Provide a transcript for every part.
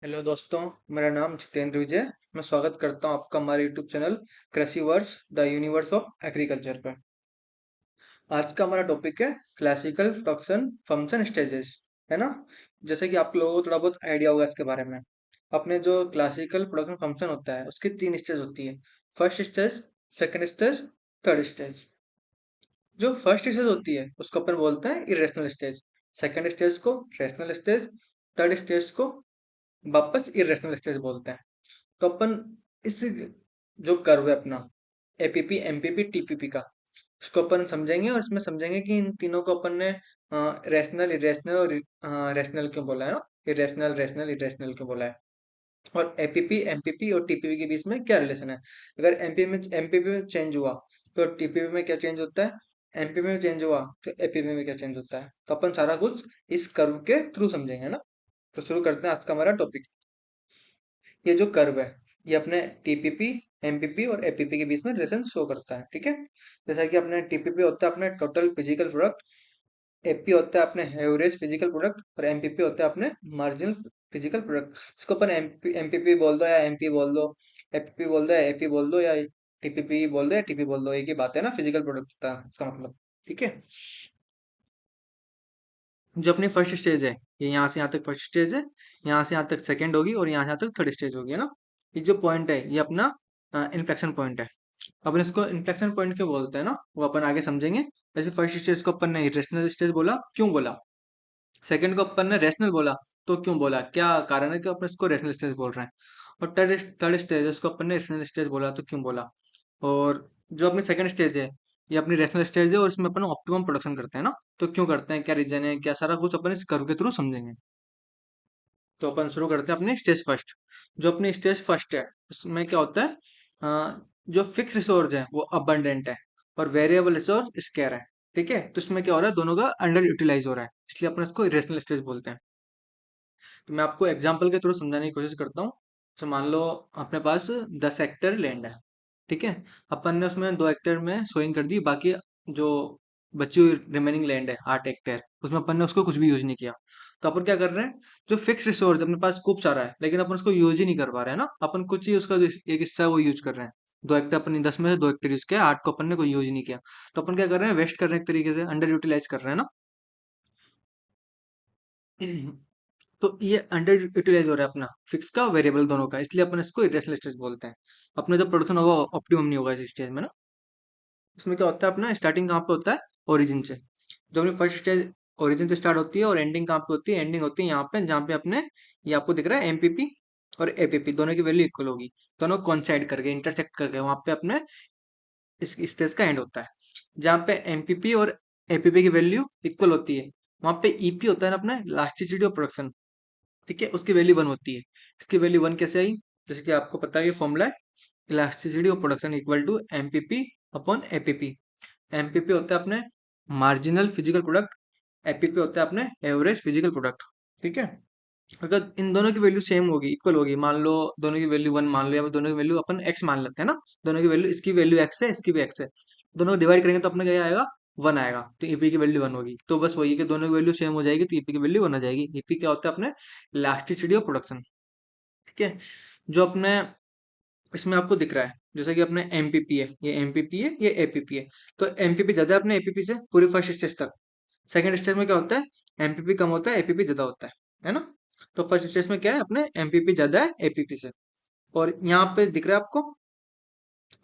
Hello दोस्तों। मेरा नाम जितेंद्र विजय। मैं स्वागत करता हूं आपका हमारे YouTube channel Krishi verse the universe of agriculture पर। आज का हमारा टॉपिक है क्लासिकल प्रोडक्शन फंक्शन स्टेजेस, है ना। जैसे कि आप लोगों को थोड़ा बहुत आइडिया होगा इसके बारे में। अपने जो क्लासिकल प्रोडक्शन फंक्शन होता है उसकी तीन स्टेज होती है। First stage, second stage, third stage. जो फर्स्ट स्टेज होती है उसको अपन बोलते हैं इरेशनल स्टेज। सेकंड स्टेज को रेशनल स्टेज। थर्ड स्टेज को वापस इरेशनल स्टेज बोलते हैं। तो अपन इस जो कर्व है अपना एपीपी एमपीपी टीपीपी का, इसको अपन समझेंगे और इसमें समझेंगे कि इन तीनों को अपन ने रैशनल इरेशनल और रैशनल क्यों बोला है ना। इरेशनल रैशनल इरेशनल क्यों बोला है, और एपीपी एमपीपी और टीपीपी के बीच में क्या रिलेशन है। अगर एमपीपी में चेंज हुआ तो टीपीपी में क्या चेंज होता है, एमपीपी में चेंज हुआ तो एपीपी में क्या चेंज होता है। तो अपन सारा कुछ इस कर्व के थ्रू समझेंगे ना। तो शुरू करते हैं आज का हमारा टॉपिक। ये जो कर्व है ये अपने टीपीपी एमपीपी और एपीपी के बीच में रिलेशन शो करता है, ठीक है। जैसा कि अपने टीपीपी होता है अपने टोटल फिजिकल प्रोडक्ट, एपी होता है अपने एवरेज फिजिकल प्रोडक्ट और एमपीपी होता है अपने मार्जिनल फिजिकल प्रोडक्ट। इसको अपन एमपीपी बोल दो या एमपी बोल दो, एपीपी बोल दो या एपी बोल दो, या टीपीपी बोल दो या टीपी बोल दो, एक ही बात है ना, फिजिकल प्रोडक्ट का इसका मतलब, ठीक है। जो अपनी फर्स्ट स्टेज है ये यहाँ से यहाँ तक फर्स्ट स्टेज है, यहाँ से यहाँ तक सेकंड होगी और यहाँ से यहाँ तक थर्ड स्टेज होगी, है ना। ये जो पॉइंट है ये अपना इन्फ्लेक्शन पॉइंट है। अपन इसको इन्फ्लेक्शन पॉइंट क्यों बोलते हैं ना, वो अपन आगे समझेंगे। जैसे फर्स्ट स्टेज को अपन ने रेशनल स्टेज बोला, क्यों बोला। सेकंड को अपन ने रैशनल बोला, तो क्यों बोला, क्या कारण है कि अपन इसको रैशनल स्टेज बोल रहे हैं। और थर्ड थर्ड स्टेज इसको अपन ने रैशनल स्टेज बोला तो क्यों बोला। और जो अपनी सेकंड स्टेज है ये अपनी रैशनल स्टेज है और इसमें अपन ऑप्टिमम प्रोडक्शन करते हैं ना। तो क्यों करते हैं, क्या रीजन है, क्या सारा कुछ अपन इस कर्व के थ्रू समझेंगे। तो अपन शुरू करते हैं अपनी स्टेज फर्स्ट। जो अपनी स्टेज फर्स्ट है उसमें क्या होता है, जो फिक्स रिसोर्स है वो अबंडेंट है और वेरिएबल रिसोर्स स्केयर है, ठीक है। तो इसमें क्या हो रहा है, दोनों का अंडर यूटिलाइज हो रहा है, इसलिए अपन इसको इरेशनल स्टेज बोलते हैं। तो मैं आपको एग्जांपल के थ्रू समझाने की कोशिश करता हूँ। तो मान लो अपने पास 10 हेक्टेयर लैंड है, ठीक है। अपन ने उसमें 2 हेक्टेयर में सोइंग कर दी, बाकी जो बची हुई रिमेनिंग लैंड है 8 हेक्टेयर, उसमें अपन ने उसको कुछ भी यूज नहीं किया। तो अपन क्या कर रहे हैं, जो फिक्स रिसोर्स अपने पास खूब सारा है लेकिन अपन उसको यूज ही नहीं कर पा रहे हैं ना, अपन कुछ ही उसका जो एक हिस्सा है वो यूज कर रहे हैं। 2 हेक्टेयर अपन ने 10 में से 2 हेक्टेयर यूज किया, 8 को अपन ने कोई यूज नहीं किया। तो अपन क्या कर रहे हैं, वेस्ट कर रहे हैं, एक तरीके से अंडर यूटिलाइज कर रहे हैं ना। तो ये अंडर यूटिलाइज हो रहा है अपना फिक्स का वेरिएबल दोनों का, इसलिए अपन इसको इरेशनल स्टेज बोलते हैं। अपना जो प्रोडक्शन होगा ऑप्टिमम नहीं होगा इस स्टेज में ना। इसमें क्या होता है, अपना स्टार्टिंग कहाँ पे होता है, ओरिजिन से। जो अपनी फर्स्ट स्टेज ओरिजिन से स्टार्ट होती है और एंडिंग कहाँ पे होती है, एंडिंग होती है यहाँ पे जहाँ पे अपने ये आपको दिख रहा है एमपीपी और एपीपी दोनों की वैल्यू इक्वल होगी। दोनों कॉन्साइड करके इंटरसेक्ट करके वहां पे अपने इस स्टेज का एंड होता है। जहाँ पे एमपीपी और एपीपी की वैल्यू इक्वल होती है वहां पे ईपी होता है ना अपना इलास्टिसिटी ऑफ प्रोडक्शन, ठीक है, उसकी वैल्यू 1 होती है। इसकी वैल्यू 1 कैसे आई, जैसे कि आपको पता है ये फॉर्मूला है, elasticity of production equal to MPP upon APP. MPP होता है अपने मार्जिनल फिजिकल प्रोडक्ट, एपीपी होता है अपने एवरेज फिजिकल प्रोडक्ट, ठीक है। अगर इन दोनों की वैल्यू सेम होगी, इक्वल होगी, मान लो दोनों की वैल्यू 1 मान लो या फिर दोनों की वैल्यू अपन एक्स मान लेते हैं ना। दोनों की वैल्यू, इसकी वैल्यू एक्स है इसकी भी एक्स है, दोनों को डिवाइड करेंगे तो अपना क्या आएगा, 1 आएगा, तो ईपी की वैल्यू 1 होगी। तो बस वही है कि दोनों की वैल्यू सेम हो जाएगी तो ईपी की वैल्यू 1 आ जाएगी। ईपी क्या होता है अपने इलास्टिसिटी ऑफ प्रोडक्शन, ठीक है। जो अपने इसमें आपको दिख रहा है जैसे कि अपने एमपीपी है, ये एमपीपी है ये एपीपी है। तो एमपीपी ज्यादा है अपने एपीपी से पूरी फर्स्ट स्टेज तक। सेकंड स्टेज में क्या होता है, एमपीपी कम होता है एपीपी ज्यादा होता है ना। तो फर्स्ट स्टेज में क्या है, अपने एमपीपी ज्यादा है एपीपी से। और यहाँ पे दिख रहा है आपको,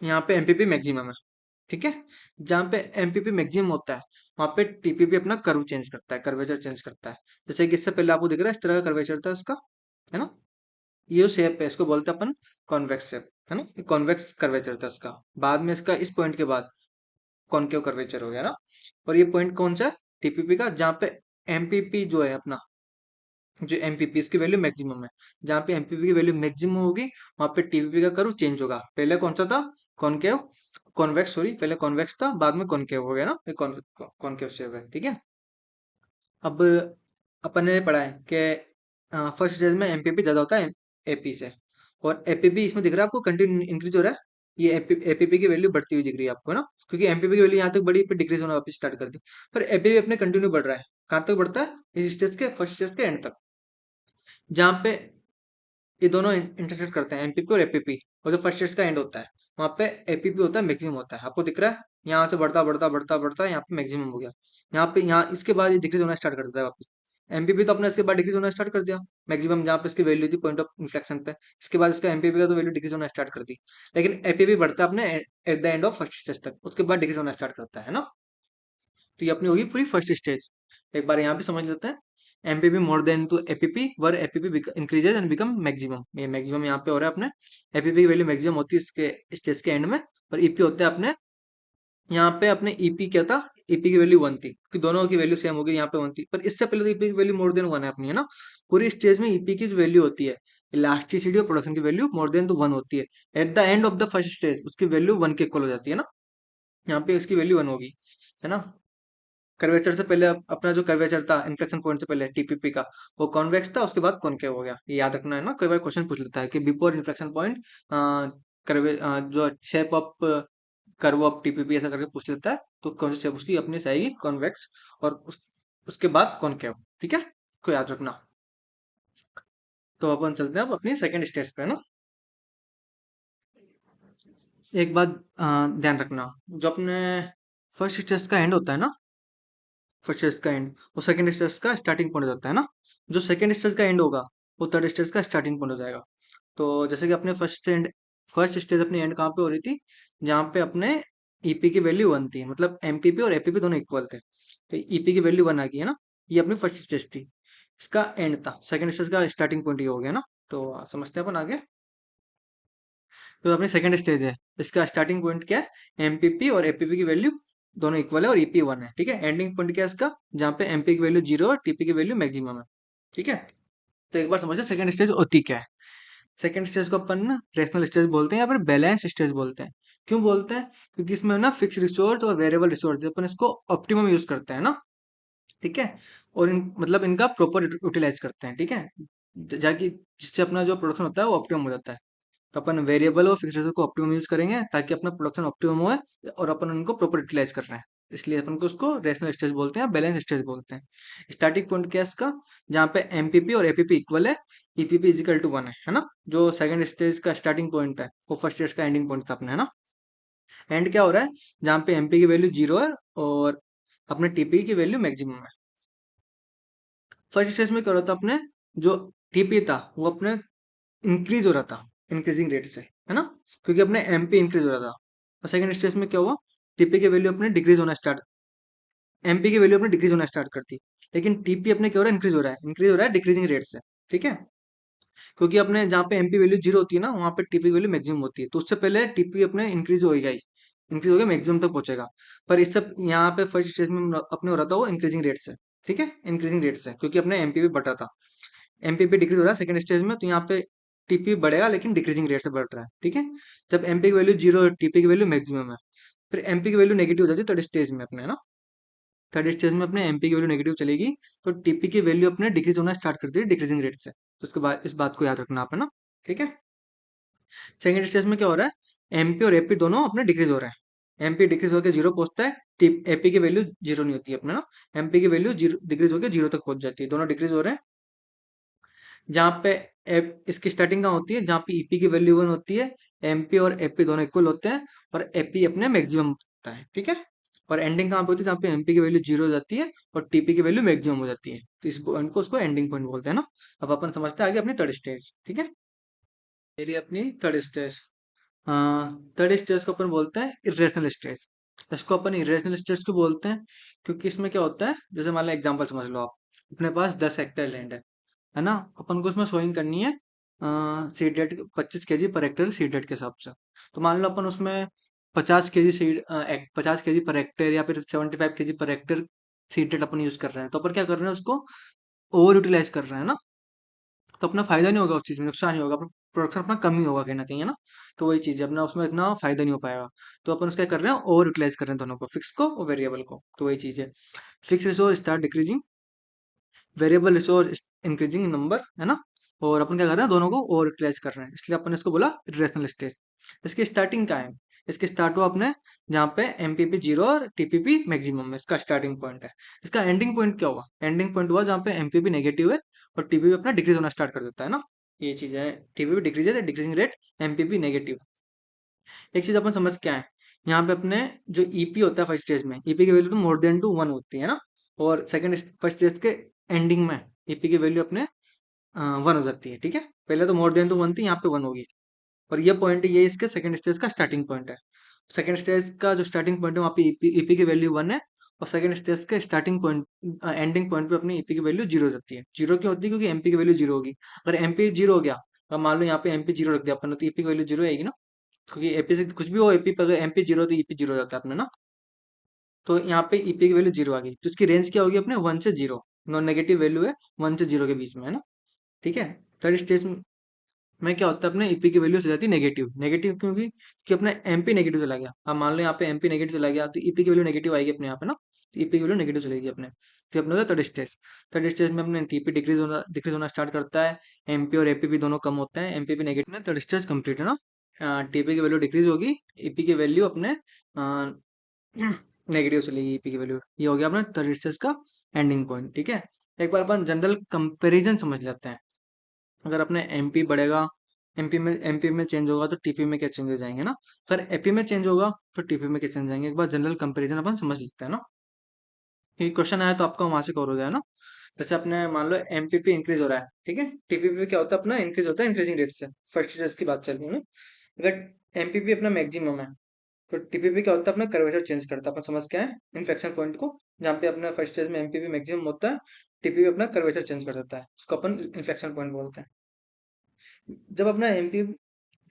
यहाँ पे एमपीपी मैक्सिमम है, ठीक है। जहाँ पे एमपीपी मैक्सिमम होता है वहां पे टीपीपी अपना कर्व चेंज करता है, कर्वेचर चेंज करता है। जैसे कि इससे पहले आपको दिख रहा है इस तरह का कर्वेचर था इसका, है ना। ये जो शेप है इसको बोलते हैं अपन कॉन्वेक्स शेप, है ना। कॉन्वेक्स कर्वेचर था इसका, बाद में इसका इस पॉइंट के बाद कॉनकेव कर्वेचर हो गया ना। और ये पॉइंट कौन सा है, टीपीपी का, जहाँ पे एमपीपी जो है अपना, जो एमपीपी इसकी वैल्यू मैक्सिमम है। जहाँ पे एमपीपी की वैल्यू मैक्सिमम होगी वहां पे टीपीपी का कर्व चेंज होगा। पहले कौन सा था, कॉनकेव, कॉन्वेक्स, सॉरी, पहले कॉन्वेक्स था बाद में कॉनकेव हो गया ना, ये कॉनकेव शेप है, ठीक है। अब अपन ने पढ़ा है कि फर्स्ट स्टेज में एमपीपी ज्यादा होता है एपी से, और एपीपी इसमें दिख रहा है आपको कंटिन्यू इंक्रीज हो रहा है। ये एपीपी की वैल्यू बढ़ती हुई दिख रही है आपको, है ना, क्योंकि एमपीपी की वैल्यू यहाँ तक बढ़ी फिर डिक्रीज होना वापस स्टार्ट कर दी। पर एपीपी अपने कंटिन्यू बढ़ रहा है, कहाँ तक बढ़ता है, इस स्टेज के फर्स्ट स्टेज के एंड तक। जहाँ पे ये दोनों इंटरसेक्ट करते हैं, एमपीपी और एपीपी। और जो फर्स्ट स्टेज का एंड होता है वहां पे एपीपी होता है, मैक्सिमम होता है, आपको दिख रहा है। यहाँ से बढ़ता बढ़ता बढ़ता बढ़ता यहाँ पे मैक्सिमम हो गया। यहाँ पे यहाँ इसके बाद ये डिक्रीज होना स्टार्ट कर देता है वापस। एमपीपी तो अपने इसके बाद डिक्रीज होना स्टार्ट कर दिया, मैक्सिमम जहाँ पे इसकी वैल्यू थी पॉइंट ऑफ इन्फ्लेक्शन पे। इसके बाद इसका एमपीपी का तो वैल्यू डिक्रीज होना स्टार्ट कर दी। लेकिन एपीपी बढ़ता है अपने at the end of first stage तक, उसके बाद डिक्रीज होना स्टार्ट करता है ना। तो ये अपनी होगी पूरी फर्स्ट स्टेज। एक बार यहाँ पे समझ लेते हैं। MPP more than to APP where APP increases and become maximum. ये मैक्सिमम यहाँ पे हो रहा है अपने। एपीपी की वैल्यू मैक्सिमम होती है इसके स्टेज के एंड में। और ईपी होते हैं अपने, यहाँ पे अपने ईपी क्या था, ईपी की वैल्यू 1 थी क्योंकि दोनों की वैल्यू सेम होगी, यहाँ पे 1 थी। पर इससे पहले तो ईपी की वैल्यू मोर देन 1 है अपनी, है ना। पूरी स्टेज में ईपी की जो वैल्यू होती है, इलास्टिसिटी और प्रोडक्शन की वैल्यू मोर देन टू 1 होती है। At the end of the first stage उसकी वैल्यू 1 के इक्वल हो जाती है ना। यहाँ पे उसकी वैल्यू 1 होगी, है ना। कर्वेचर से पहले अपना जो कर्वेचर था इन्फ्लेक्शन पॉइंट से पहले टीपीपी का, वो कॉन्वेक्स था, उसके बाद कॉनकेव हो गया। ये याद रखना है ना, कई बार क्वेश्चन पूछ लेता है कि बिफोर इन्फ्लेक्शन पॉइंट कर्वे जो shape of curve of TPP ऐसा करके पूछ लेता है। तो कौन सी शेप उसकी अपनी से आएगी, कॉन्वेक्स। और उसके बाद कॉनकेव। ठीक है, इसको याद रखना। तो अपन चलते हैं अब अपनी सेकंड स्टेज पे, है ना। एक बात ध्यान रखना, जो अपने फर्स्ट स्टेज का एंड होता है ना, फर्स्ट स्टेज का एंड, वो सेकंड स्टेज का स्टार्टिंग पॉइंट हो जाता है ना। जो सेकंड स्टेज का एंड होगा वो थर्ड स्टेज का स्टार्टिंग पॉइंट हो जाएगा। तो जैसे कि अपने फर्स्ट स्टेज अपनी एंड कहाँ पे हो रही थी, जहाँ पे अपने ईपी की वैल्यू 1 थी, मतलब एमपीपी और एपीपी दोनों इक्वल थे। तो ईपी की वैल्यू 1 आ गई है ना। ये अपनी फर्स्ट स्टेज थी, इसका एंड था। सेकंड स्टेज का स्टार्टिंग पॉइंट ये हो गया ना। तो समझते हैं अपन आगे। तो अपनी सेकंड स्टेज है, इसका स्टार्टिंग पॉइंट क्या है, एमपीपी और एपीपी की वैल्यू दोनों इक्वल है और ईपी 1 है। ठीक है, एंडिंग पॉइंट क्या है इसका, जहाँ पे एमपी की वैल्यू 0 और टीपी की वैल्यू मैक्सिमम है। ठीक है। तो एक बार समझते हैं सेकंड स्टेज होती क्या है। सेकंड स्टेज को अपन ना रेशनल स्टेज बोलते हैं या फिर बैलेंस स्टेज बोलते हैं। क्यों बोलते हैं, क्योंकि इसमें ना फिक्स रिसोर्स और वेरिएबल रिसोर्स अपन इसको ऑप्टिमम यूज करते हैं ना। ठीक है। और मतलब इनका प्रॉपर यूटिलाइज करते हैं। ठीक है, जाकि जिससे अपना जो प्रोडक्शन होता है वो ऑप्टिमम हो जाता है। तो अपन वेरिएबल और फिक्स रिसोर्स को ऑप्टिमम यूज करेंगे ताकि अपना प्रोडक्शन ऑप्टिमम हो, और अपन उनको प्रॉपर यूटिलाइज कर रहे हैं। इसलिए अपन को उसको रेशनल स्टेज बोलते हैं, बैलेंस स्टेज बोलते हैं। स्टार्टिंग पॉइंट क्या है इसका, जहाँ पे एमपीपी और एपीपी इक्वल है, ईपीपी इजिकल टू 1 है ना। जो सेकंड स्टेज का स्टार्टिंग पॉइंट है वो फर्स्ट स्टेज का एंडिंग पॉइंट था अपने, है ना। एंड क्या हो रहा है, जहाँ पे एमपी की वैल्यू 0 है और अपने टीपी की वैल्यू मैक्सिमम है। फर्स्ट स्टेज में क्या हो रहा था, अपने जो टीपी था वो अपने इंक्रीज हो रहा था, इंक्रीजिंग रेट से, है ना, क्योंकि अपने एमपी इंक्रीज हो रहा था। और सेकंड स्टेज में क्या हुआ, टीपी की वैल्यू अपने डिक्रीज होना स्टार्ट, एमपी की वैल्यू अपने डिक्रीज होना स्टार्ट करती। लेकिन टीपी अपने क्या हो रहा है, इंक्रीज हो रहा है डिक्रीजिंग रेट से। ठीक है, क्योंकि अपने जहाँ पे एमपी वैल्यू 0 होती है ना, वहाँ पे टीपी वैल्यू मैक्सिमम होती है। तो उससे पहले टीपी अपने इंक्रीज होएगा ही, इंक्रीज होकर मैक्सिमम तक पहुंचेगा। पर इस सब यहाँ पे फर्स्ट स्टेज में अपने हो रहा था वो इंक्रीजिंग रेट से। ठीक है, इंक्रीजिंग रेट से, क्योंकि अपने एमपीपी बढ़ रहा था। एमपीपी डिक्रीज हो रहा है सेकंड स्टेज में, तो यहाँ पे टीपी बढ़ेगा लेकिन डिक्रीजिंग रेट से बढ़ रहा है। ठीक है, जब एमपी की वैल्यू 0 टीपी की वैल्यू मैक्सिमम है, फिर एमपी की वैल्यू नेगेटिव हो जाती है थर्ड स्टेज में अपने, है ना। थर्ड स्टेज में अपने एमपी की वैल्यू नेगेटिव चलेगी, तो टीपी की वैल्यू अपने डिक्रीज होना स्टार्ट करती है डिक्रीजिंग रेट से। तो उसके बाद इस बात को याद रखना आप, है ना। ठीक है, सेकंड स्टेज में क्या हो रहा है, एमपी और एपी दोनों अपने डिक्रीज हो रहे हैं। एमपी डिक्रीज होकर 0 पहुंचता है, एपी की वैल्यू 0 नहीं होती है अपने ना। एमपी की वैल्यू 0 डिक्रीज होकर 0 तक पहुंच जाती है, दोनों डिक्रीज हो रहे हैं। जहाँ पे इसकी स्टार्टिंग कहाँ होती है, जहाँ पे ईपी की वैल्यू 1 होती है, एमपी और एपी दोनों इक्वल होते हैं, और एपी अपने मैक्सिमम होता है। ठीक है, और एंडिंग कहाँ पे होती है, जहाँ पे एमपी की वैल्यू 0 हो जाती है और टीपी की वैल्यू मैक्सिमम हो जाती है। तो इस पॉइंट को उसको एंडिंग पॉइंट बोलते हैं ना। अब अपन समझते हैं आगे अपनी थर्ड स्टेज। ठीक है, मेरी अपनी थर्ड स्टेज, थर्ड स्टेज को अपन बोलते हैं इरेशनल स्टेज। इसको अपन इरेशनल स्टेज क्यों बोलते हैं, क्योंकि इसमें क्या होता है, जैसे मान लो एग्जांपल समझ लो आप, अपने पास 10 हेक्टेयर लैंड है ना। अपन को उसमें सोइंग करनी है seed rate 25 kg per hectare seed rate के हिसाब से। तो मान लो अपन उसमें 50 kg seed 50 kg per hectare या फिर 75 kg per hectare seed rate अपन यूज कर रहे हैं। तो अपन क्या कर रहे हैं, उसको ओवर यूटिलाइज कर रहे हैं ना। तो अपना फायदा नहीं होगा उस चीज में, नुकसान ही होगा, प्रोडक्शन अपना कम ही होगा कहीं ना कहीं, है ना। तो वही चीज है, अपना उसमें इतना फायदा नहीं हो पाएगा। तो अपन उसका क्या कर रहे हैं, ओवर यूटिलाइज कर रहे हैं दोनों को, फिक्स को और वेरिएबल को। तो वही चीज है, fix resource start decreasing, variable resource increasing number, है ना। और अपन क्या कर रहे हैं, दोनों को ओवर यूटिलाइज कर रहे हैं, इसलिए अपन इसको बोला रिलेशनल स्टेज। इसकी स्टार्टिंग का है, इसके स्टार्ट हुआ अपने जहाँ पे एमपीपी 0 और टीपीपी मैक्सिमम है, इसका स्टार्टिंग पॉइंट है। इसका एंडिंग पॉइंट क्या हुआ, एंडिंग पॉइंट हुआ जहाँ पे एमपीपी नेगेटिव है और टीपीपी अपना डिक्रीज होना स्टार्ट कर देता है ना। ये चीज़ है, टीपीपी डिक्रीज है, डिक्रीजिंग रेट, एमपीपी नेगेटिव। एक चीज़ अपन समझ क्या है, यहाँ पे अपने जो ईपी होता है फर्स्ट स्टेज में, ईपी की वैल्यू तो मोर देन टू वन होती है ना, और सेकंड फर्स्ट स्टेज के एंडिंग में ईपी की वैल्यू अपने वन हो जाती है, ठीक है। पहले तो मोर देन टू वन थी, यहाँ पे वन होगी। और ये पॉइंट, ये इसके सेकंड स्टेज का स्टार्टिंग पॉइंट है। सेकंड स्टेज का जो स्टार्टिंग पॉइंट है वहाँ पे ईपी की वैल्यू वन है, और सेकंड स्टेज के स्टार्टिंग पॉइंट, एंडिंग पॉइंट पे अपनी ईपी की वैल्यू जीरो हो जाती है। जीरो क्यों होती है? क्योंकि एमपी की वैल्यू जीरो होगी। अगर एमपी जीरो हो गया, अब मान लो यहाँ पे एमपी जीरो रख दिया अपन ने, तो ईपी की वैल्यू जीरो आएगी ना, क्योंकि एपी से कुछ भी हो, एपी पर अगर एमपी जीरो तो ईपी जीरो हो जाता है अपने ना। तो यहाँ पे ईपी की वैल्यू जीरो आ गई, तो इसकी रेंज क्या होगी अपने, वन से जीरो। नॉन नेगेटिव वैल्यू है, वन से जीरो के बीच में है ना, ठीक है। थर्ड स्टेज में क्या होता है, अपने ईपी की वैल्यू चली जाती है नेगेटिव। नेगेटिव क्योंकि कि अपना एमपी नेगेटिव चला गया। अब मान लो यहाँ पे एमपी नेगेटिव चला गया, तो ईपी की वैल्यू नेगेटिव आएगी अपने यहाँ पे ना, तो ईपी की वैल्यू नेगेटिव चलेगी अपने। तो अपने थर्ड स्टेज, थर्ड स्टेज में अपने टीपी डिक्रीज होना स्टार्ट करता है, एमपी और एपी भी दोनों कम होते हैं, एमपी भी नेगेटिव में, थर्ड स्टेज कंप्लीट है ना। टीपी की वैल्यू डिक्रीज होगी, ईपी की वैल्यू अपने नेगेटिव चलेगी, ईपी की वैल्यू। ये हो गया अपना थर्ड स्टेज का एंडिंग पॉइंट, ठीक है। एक बार अपन जनरल कंपेरिजन समझ लेते हैं। अगर अपने एमपी बढ़ेगा, एमपी में चेंज होगा तो टीपी में क्या चेंजेस आएंगे ना, अगर एपी में चेंज होगा तो टीपी में क्या चेंज आएंगे, एक बार जनरल कंपैरिजन अपन समझ लेते हैं ना। ये क्वेश्चन आया तो आपका वहां से कवर हो जाए ना। जैसे अपने मान लो एमपीपी इंक्रीज हो रहा है, ठीक है, टीपीपी क्या होता है अपना, इंक्रीज होता है इंक्रीजिंग रेट से। फर्स्ट स्टेज की बात चल रही है ना। अगर एमपीपी अपना मैक्सिमम है, तो टीपीपी क्या होता है, अपना कर्वेचर चेंज करता है। अपन समझ के हैं इन्फ्लेक्शन पॉइंट को, जहाँ पे अपना फर्स्ट स्टेज में एमपीपी मैक्सिमम होता है, टीपीपी अपना कर्वेचर चेंज कर देता है, उसको अपन इन्फ्लेक्शन पॉइंट बोलते हैं। जब अपना एमपी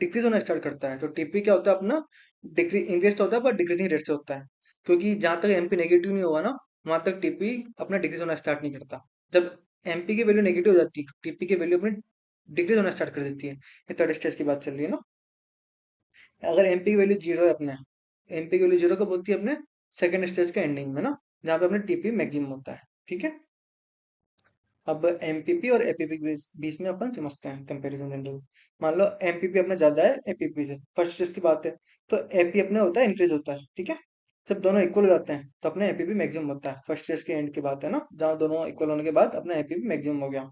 डिक्रीज होना स्टार्ट करता है, तो टीपी क्या होता है अपना, डिक्रीज इंक्रीज तो होता है पर डिक्रीजिंग रेट से होता है। क्योंकि जहां तक एमपी नेगेटिव नहीं होगा ना, वहां तक टीपी अपना डिक्रीज होना स्टार्ट नहीं करता। जब एमपी की वैल्यू नेगेटिव हो जाती है, टीपी की वैल्यू अपनी डिक्रीज होना स्टार्ट कर देती है। ये थर्ड स्टेज की बात चल रही है ना। अगर एमपी की वैल्यू जीरो है अपने, एमपी की वैल्यू जीरो कब होती है अपने, सेकंड स्टेज के एंडिंग में ना, जहाँ पे अपने टीपी मैक्सिमम होता है, ठीक है। अब एमपीपी और एपीपी के बीच बीच में अपन समझते हैं कंपैरिजन जनरल। मान लो एमपीपी अपना ज्यादा है एपीपी से, फर्स्ट चीज की बात है, तो एपी अपने होता है इंक्रीज होता है, ठीक है। जब दोनों इक्वल हो जाते हैं तो अपने एपीपी मैक्सिमम होता है, फर्स्ट चीज के एंड की बात है ना, जहाँ दोनों इक्वल होने के बाद अपना एपीपी मैक्सिमम हो गया।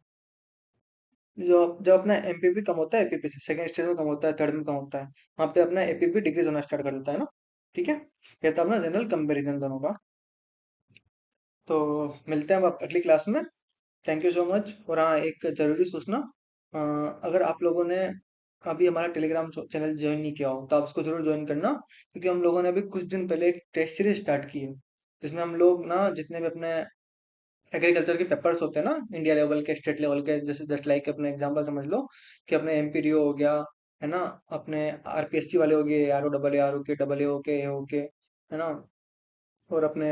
जो जब अपना एमपीपी कम होता है एपीपी से, सेकंड स्टेज में कम होता है, थर्ड में कम होता है, वहाँ पे अपना एपीपी डिक्रीज होना स्टार्ट कर देता है ना, ठीक है। ये था अपना जनरल कंपेरिजन दोनों का। तो मिलते हैं अब अगली क्लास में। Thank you so much. और हाँ, एक ज़रूरी सूचना, अ, अगर आप लोगों ने अभी हमारा टेलीग्राम चैनल ज्वाइन नहीं किया हो, तो आप उसको जरूर ज्वाइन करना, क्योंकि हम लोगों ने अभी कुछ दिन पहले एक टेस्ट सीरीज स्टार्ट की है, जिसमें हम लोग ना जितने भी अपने एग्रीकल्चर के पेपर्स होते हैं ना, इंडिया लेवल के, स्टेट लेवल के, जैसे जस्ट लाइक अपने एग्जांपल समझ लो कि अपने एमपीडीओ हो गया, है ना, अपने आरपीएससी वाले हो गए, R O double A, R O K, double ए ओ के, ए ओ के, है ना, और अपने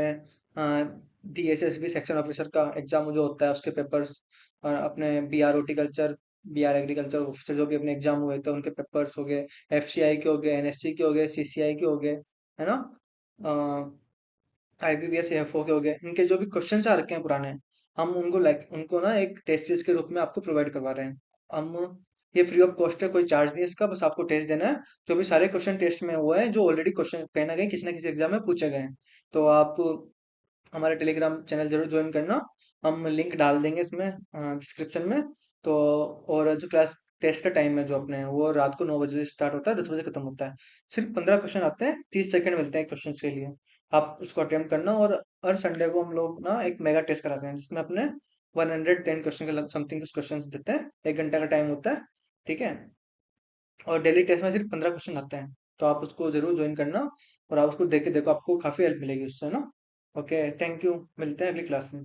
डीएसएसबी सेक्शन ऑफिसर का एग्जाम जो होता है उसके पेपर्स, और अपने B R horticulture, B R agriculture officer जो भी अपने एग्जाम हुए थे उनके पेपर्स हो गए, एफसीआई के हो गए, एनएससी के हो गए, सीसीआई के हो गए, है ना, आईबीपीएस एफओ के हो गए, इनके जो भी क्वेश्चंस आ रखे हैं पुराने, हम उनको लाइक उनको ना एक टेस्ट सीरीज के रूप में आपको प्रोवाइड करवा रहे हैं हम। ये फ्री ऑफ कॉस्ट है, कोई चार्ज नहीं है इसका, बस आपको टेस्ट देना है। जो भी सारे क्वेश्चन टेस्ट में हुए हैं, जो ऑलरेडी क्वेश्चन कहीं ना कहीं किसी ना किसी एग्जाम में पूछे गए हैं, तो आप हमारे टेलीग्राम चैनल जरूर ज्वाइन करना। हम लिंक डाल देंगे इसमें डिस्क्रिप्शन में। तो और जो क्लास टेस्ट का टाइम है जो अपने, वो रात को 9 बजे से स्टार्ट होता है, 10 बजे खत्म होता है। सिर्फ 15 क्वेश्चन आते हैं, 30 सेकंड मिलते हैं क्वेश्चन के लिए। आप उसको अटेम्प्ट करना, और हर संडे को हम लोग ना एक मेगा टेस्ट कराते हैं, जिसमें अपने 110 क्वेश्चन के समथिंग कुछ क्वेश्चन देते हैं, 1 घंटा का टाइम होता है, ठीक है। और डेली टेस्ट में सिर्फ 15 क्वेश्चन आते हैं, तो आप उसको जरूर ज्वाइन करना, और आप उसको देख के देखो, आपको काफी हेल्प मिलेगी उससे ना। ओके, थैंक यू, मिलते हैं अगली क्लास में।